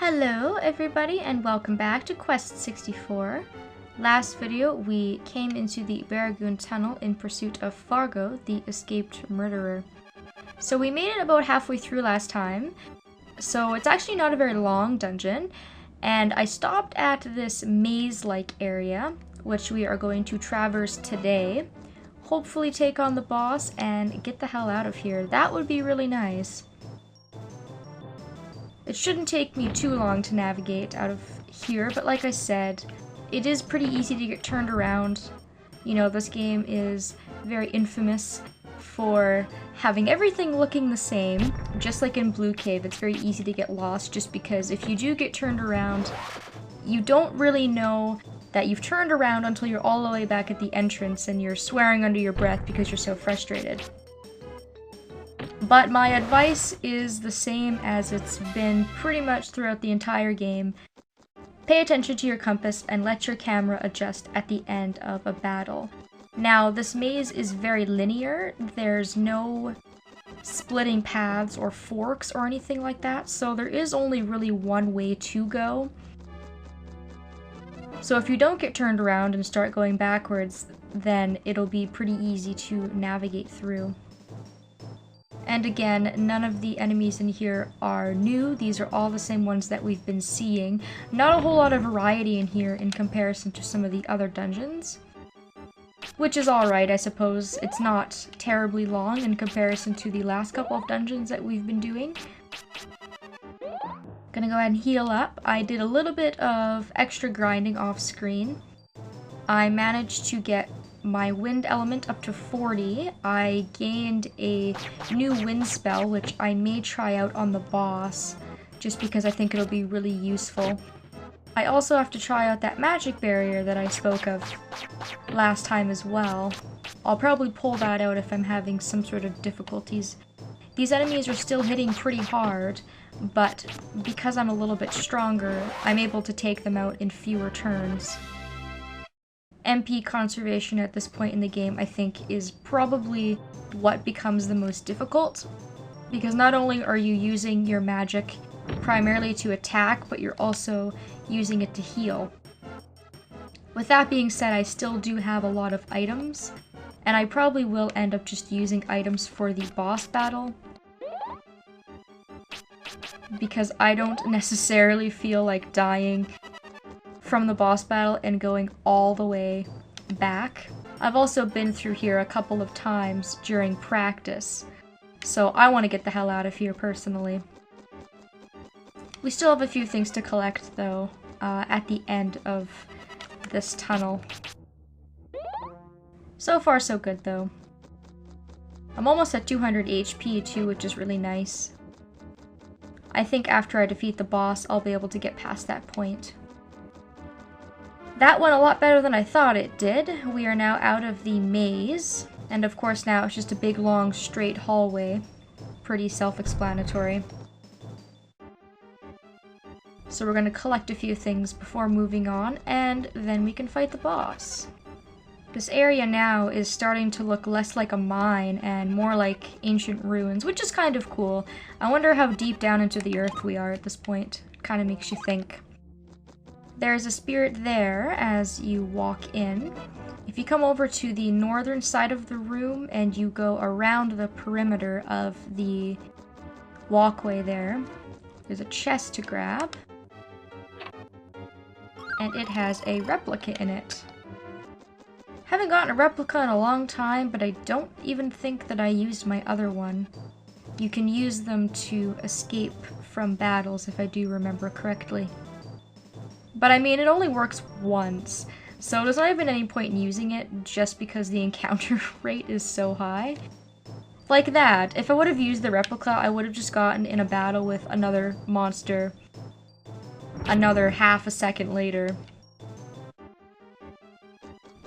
Hello everybody and welcome back to Quest 64. Last video we came into the Baragoon Tunnel in pursuit of Fargo, the escaped murderer. So we made it about halfway through last time, so it's actually not a very long dungeon, and I stopped at this maze-like area, which we are going to traverse today. Hopefully take on the boss and get the hell out of here. That would be really nice. It shouldn't take me too long to navigate out of here, but like I said, it is pretty easy to get turned around. You know, this game is very infamous for having everything looking the same. Just like in Blue Cave, it's very easy to get lost just because if you do get turned around, you don't really know that you've turned around until you're all the way back at the entrance and you're swearing under your breath because you're so frustrated. But my advice is the same as it's been pretty much throughout the entire game. Pay attention to your compass and let your camera adjust at the end of a battle. Now, this maze is very linear. There's no splitting paths or forks or anything like that, so there is only really one way to go. So if you don't get turned around and start going backwards, then it'll be pretty easy to navigate through. And again, none of the enemies in here are new. These are all the same ones that we've been seeing. Not a whole lot of variety in here in comparison to some of the other dungeons. Which is alright, I suppose. It's not terribly long in comparison to the last couple of dungeons that we've been doing. Gonna go ahead and heal up. I did a little bit of extra grinding off screen. I managed to get my wind element up to 40. I gained a new wind spell, which I may try out on the boss, just because I think it'll be really useful. I also have to try out that magic barrier that I spoke of last time as well. I'll probably pull that out if I'm having some sort of difficulties. These enemies are still hitting pretty hard, but because I'm a little bit stronger, I'm able to take them out in fewer turns. MP conservation at this point in the game, I think, is probably what becomes the most difficult, because not only are you using your magic primarily to attack, but you're also using it to heal. With that being said, I still do have a lot of items, and I probably will end up just using items for the boss battle, because I don't necessarily feel like dying from the boss battle and going all the way back. I've also been through here a couple of times during practice, so I want to get the hell out of here personally. We still have a few things to collect though, at the end of this tunnel. So far so good though. I'm almost at 200 HP too, which is really nice. I think after I defeat the boss, I'll be able to get past that point. That went a lot better than I thought it did. We are now out of the maze, and of course now it's just a big long straight hallway. Pretty self-explanatory. So we're going to collect a few things before moving on, and then we can fight the boss. This area now is starting to look less like a mine and more like ancient ruins, which is kind of cool. I wonder how deep down into the earth we are at this point. It kind of makes you think. There's a spirit there as you walk in. If you come over to the northern side of the room and you go around the perimeter of the walkway there, there's a chest to grab. And it has a replica in it. Haven't gotten a replica in a long time, but I don't even think that I used my other one. You can use them to escape from battles if I do remember correctly. But I mean, it only works once, so there's not even any point in using it just because the encounter rate is so high. Like that, if I would have used the replica, I would have just gotten in a battle with another monster another half a second later.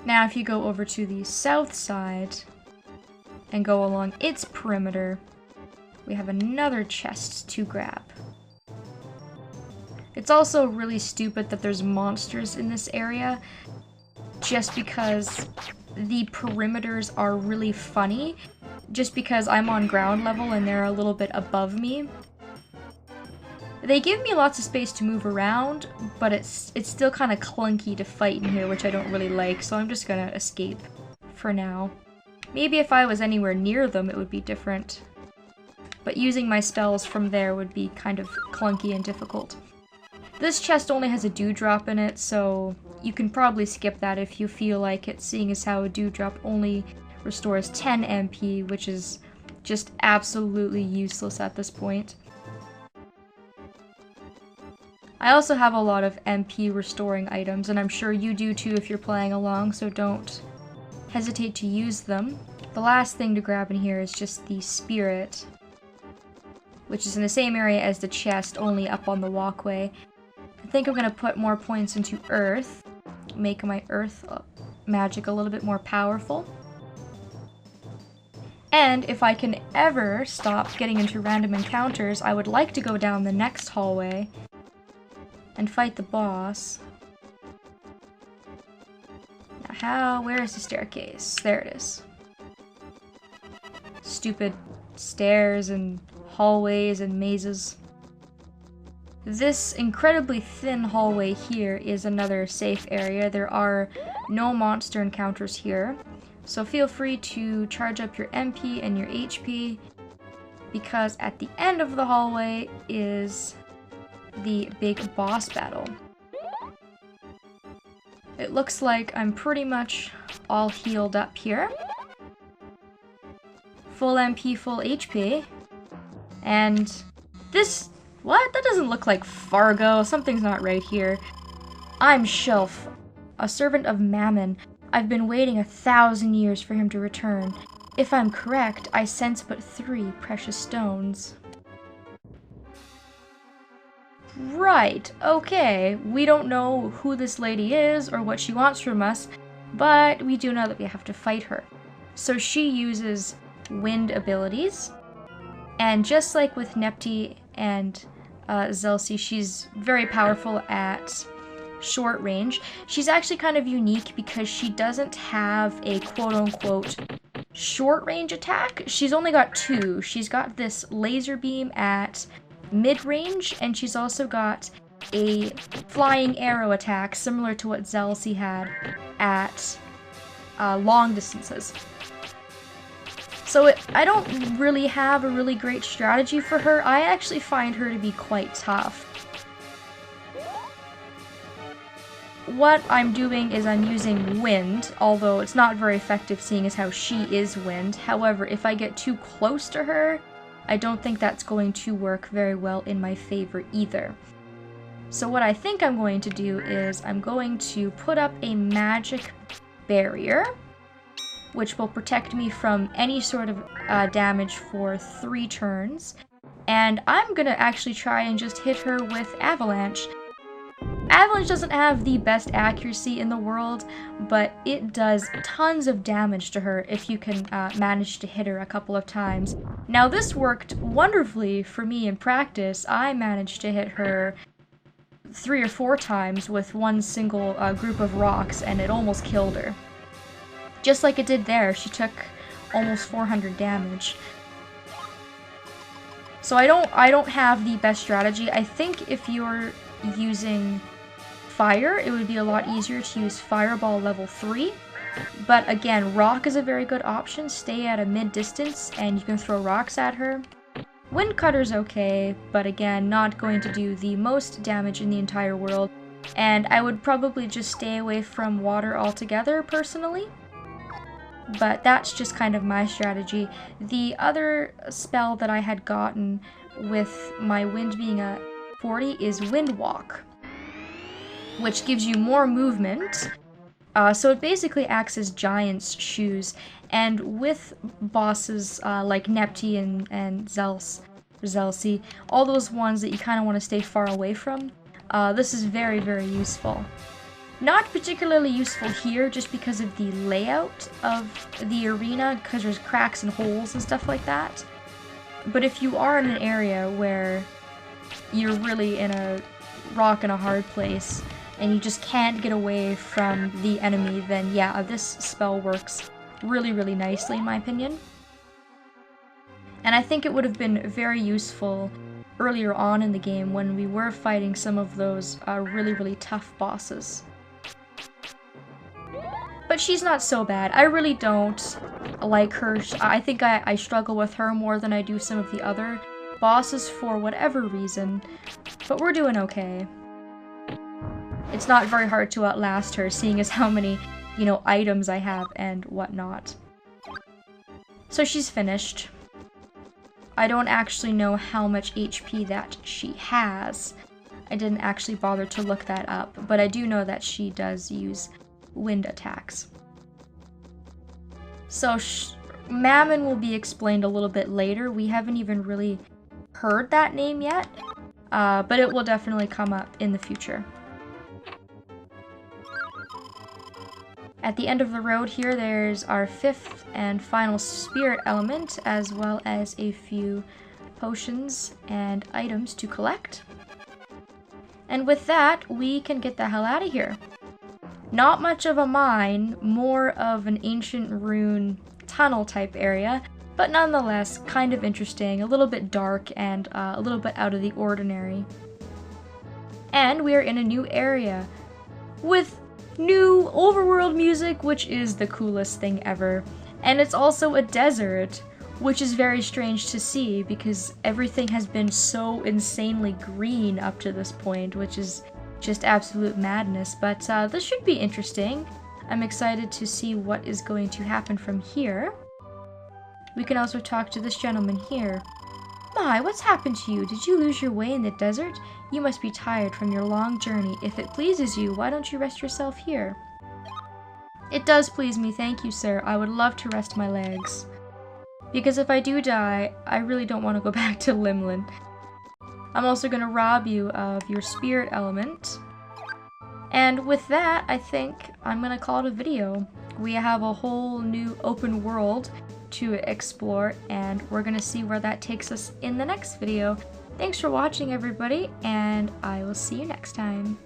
Now if you go over to the south side and go along its perimeter, we have another chest to grab. It's also really stupid that there's monsters in this area, just because the perimeters are really funny, just because I'm on ground level and they're a little bit above me. They give me lots of space to move around, but it's still kind of clunky to fight in here, which I don't really like, so I'm just gonna escape for now. Maybe if I was anywhere near them, it would be different. But using my spells from there would be kind of clunky and difficult. This chest only has a dewdrop in it, so you can probably skip that if you feel like it, seeing as how a dewdrop only restores 10 MP, which is just absolutely useless at this point. I also have a lot of MP restoring items, and I'm sure you do too if you're playing along, so don't hesitate to use them. The last thing to grab in here is just the spirit, which is in the same area as the chest, only up on the walkway. I think I'm going to put more points into earth, make my earth magic a little bit more powerful. And if I can ever stop getting into random encounters, I would like to go down the next hallway and fight the boss. Now where is the staircase? There it is. Stupid stairs and hallways and mazes. This incredibly thin hallway here is another safe area. There are no monster encounters here, so feel free to charge up your MP and your HP, because at the end of the hallway is the big boss battle. It looks like I'm pretty much all healed up here. Full MP, full HP. And this... what? That doesn't look like Fargo. Something's not right here. I'm Shilf, a servant of Mammon. I've been waiting 1,000 years for him to return. If I'm correct, I sense but 3 precious stones. Right, okay. We don't know who this lady is or what she wants from us, but we do know that we have to fight her. So she uses wind abilities, and just like with Nepti and Zelsi, she's very powerful at short range. She's actually kind of unique because she doesn't have a quote-unquote short range attack. She's only got 2. She's got this laser beam at mid-range, and she's also got a flying arrow attack similar to what Zelsi had at long distances. So I don't really have a really great strategy for her. I actually find her to be quite tough. What I'm doing is I'm using wind, although it's not very effective seeing as how she is wind. However, if I get too close to her, I don't think that's going to work very well in my favor either. So what I think I'm going to do is I'm going to put up a magic barrier, which will protect me from any sort of damage for 3 turns. And I'm gonna actually try and just hit her with Avalanche. Avalanche doesn't have the best accuracy in the world, but it does tons of damage to her if you can manage to hit her a couple of times. Now this worked wonderfully for me in practice. I managed to hit her 3 or 4 times with one single group of rocks, and it almost killed her. Just like it did there, she took almost 400 damage. So I don't have the best strategy. I think if you're using fire, it would be a lot easier to use Fireball level 3. But again, rock is a very good option. Stay at a mid-distance and you can throw rocks at her. Wind Cutter's okay, but again, not going to do the most damage in the entire world. And I would probably just stay away from water altogether, personally. But that's just kind of my strategy. The other spell that I had gotten with my wind being at 40 is Wind Walk, which gives you more movement. So it basically acts as giant's shoes, and with bosses like Nepti and Zelsi, all those ones that you kind of want to stay far away from, this is very, very useful. Not particularly useful here just because of the layout of the arena, because there's cracks and holes and stuff like that. But if you are in an area where you're really in a rock and a hard place and you just can't get away from the enemy, then yeah, this spell works really, really nicely in my opinion. And I think it would have been very useful earlier on in the game when we were fighting some of those really tough bosses. But she's not so bad. I really don't like her. I think I struggle with her more than I do some of the other bosses for whatever reason. But we're doing okay. It's not very hard to outlast her, seeing as how many, you know, items I have and whatnot. So she's finished. I don't actually know how much HP that she has. I didn't actually bother to look that up, but I do know that she does use wind attacks. So Mammon will be explained a little bit later. We haven't even really heard that name yet, but it will definitely come up in the future. At the end of the road here, there's our 5th and final spirit element, as well as a few potions and items to collect. And with that, we can get the hell out of here. Not much of a mine, more of an ancient rune tunnel type area, but nonetheless kind of interesting, a little bit dark and a little bit out of the ordinary. And we are in a new area with new overworld music, which is the coolest thing ever. And it's also a desert, which is very strange to see because everything has been so insanely green up to this point, which is just absolute madness. But this should be interesting. I'm excited to see what is going to happen from here. We can also talk to this gentleman here. My, what's happened to you? Did you lose your way in the desert? You must be tired from your long journey. If it pleases you, why don't you rest yourself here? It does please me, thank you, sir. I would love to rest my legs. Because if I do die, I really don't want to go back to Limlin. I'm also going to rob you of your spirit element. And with that, I think I'm going to call it a video. We have a whole new open world to explore, and we're going to see where that takes us in the next video. Thanks for watching, everybody, and I will see you next time.